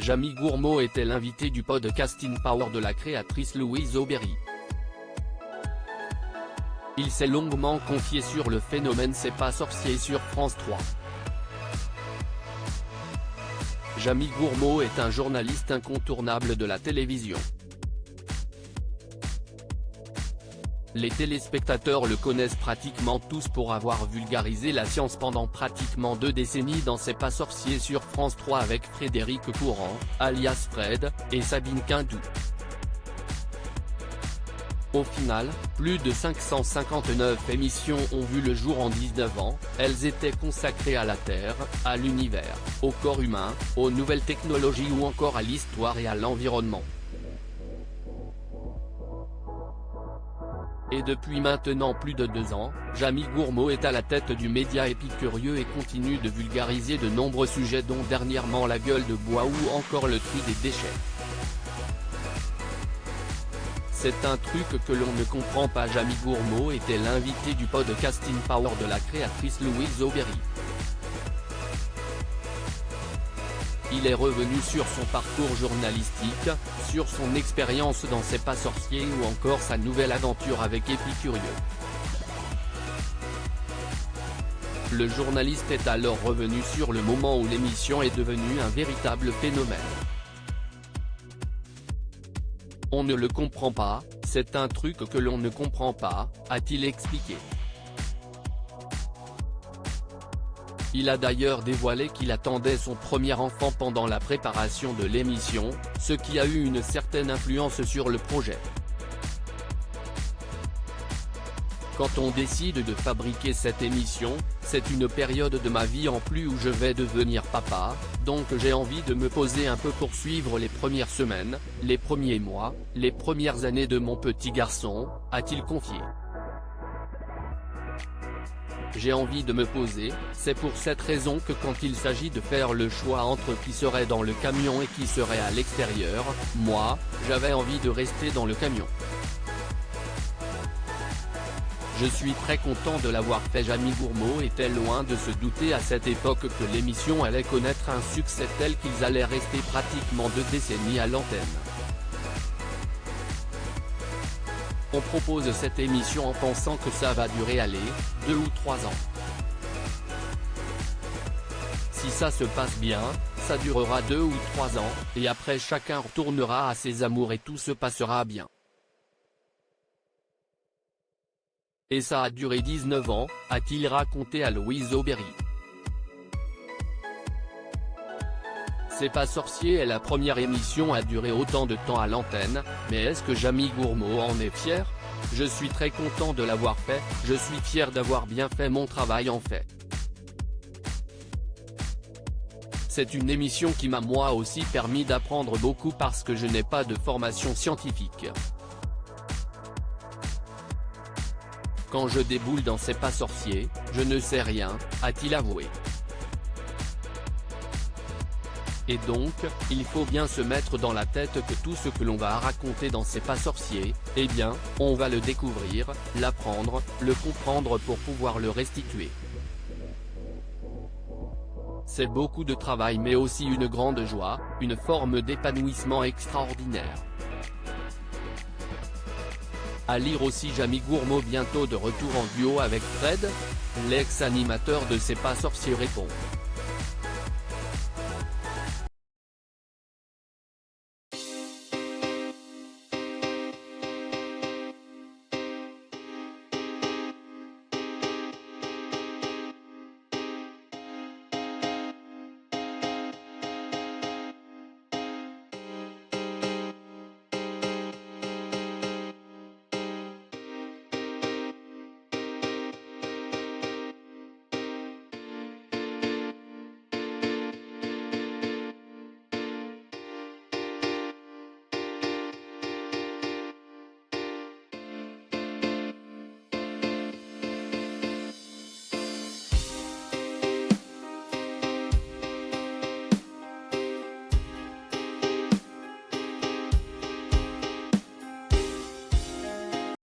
Jamie Gourmaud était l'invité du podcasting Power de la créatrice Louise Aubéry. Il s'est longuement confié sur le phénomène C'est pas sorcier sur France 3. Jamie Gourmaud est un journaliste incontournable de la télévision. Les téléspectateurs le connaissent pratiquement tous pour avoir vulgarisé la science pendant pratiquement 2 décennies dans C'est pas sorcier sur France 3 avec Frédéric Courant, alias Fred, et Sabine Quindou. Au final, plus de 559 émissions ont vu le jour en 19 ans, elles étaient consacrées à la Terre, à l'univers, au corps humain, aux nouvelles technologies ou encore à l'histoire et à l'environnement. Et depuis maintenant plus de 2 ans, Jamie Gourmaud est à la tête du média épicurieux et continue de vulgariser de nombreux sujets dont dernièrement la gueule de bois ou encore le tri des déchets. C'est un truc que l'on ne comprend pas. Jamie Gourmaud était l'invité du podcasting Power de la créatrice Louise Aubéry. Il est revenu sur son parcours journalistique, sur son expérience dans C'est pas sorcier ou encore sa nouvelle aventure avec Épicurieux. Le journaliste est alors revenu sur le moment où l'émission est devenue un véritable phénomène. On ne le comprend pas, c'est un truc que l'on ne comprend pas, a-t-il expliqué. Il a d'ailleurs dévoilé qu'il attendait son premier enfant pendant la préparation de l'émission, ce qui a eu une certaine influence sur le projet. Quand on décide de fabriquer cette émission, c'est une période de ma vie en plus où je vais devenir papa, donc j'ai envie de me poser un peu pour suivre les premières semaines, les premiers mois, les premières années de mon petit garçon, a-t-il confié. J'ai envie de me poser, c'est pour cette raison que quand il s'agit de faire le choix entre qui serait dans le camion et qui serait à l'extérieur, moi, j'avais envie de rester dans le camion. Je suis très content de l'avoir fait. Jamie Gourmaud était loin de se douter à cette époque que l'émission allait connaître un succès tel qu'ils allaient rester pratiquement 2 décennies à l'antenne. On propose cette émission en pensant que ça va durer 2 ou 3 ans. Si ça se passe bien, ça durera 2 ou 3 ans, et après chacun retournera à ses amours et tout se passera bien. Et ça a duré 19 ans, a-t-il raconté à Louise Aubéry. C'est pas sorcier est la première émission à durer autant de temps à l'antenne, mais est-ce que Jamie Gourmaud en est fier? Je suis très content de l'avoir fait, je suis fier d'avoir bien fait mon travail en fait. C'est une émission qui m'a moi aussi permis d'apprendre beaucoup parce que je n'ai pas de formation scientifique. Quand je déboule dans C'est pas sorcier, je ne sais rien, a-t-il avoué. Et donc, il faut bien se mettre dans la tête que tout ce que l'on va raconter dans C'est pas sorcier, eh bien, on va le découvrir, l'apprendre, le comprendre pour pouvoir le restituer. C'est beaucoup de travail mais aussi une grande joie, une forme d'épanouissement extraordinaire. À lire aussi Jamie Gourmaud bientôt de retour en duo avec Fred, l'ex-animateur de C'est pas sorcier répond.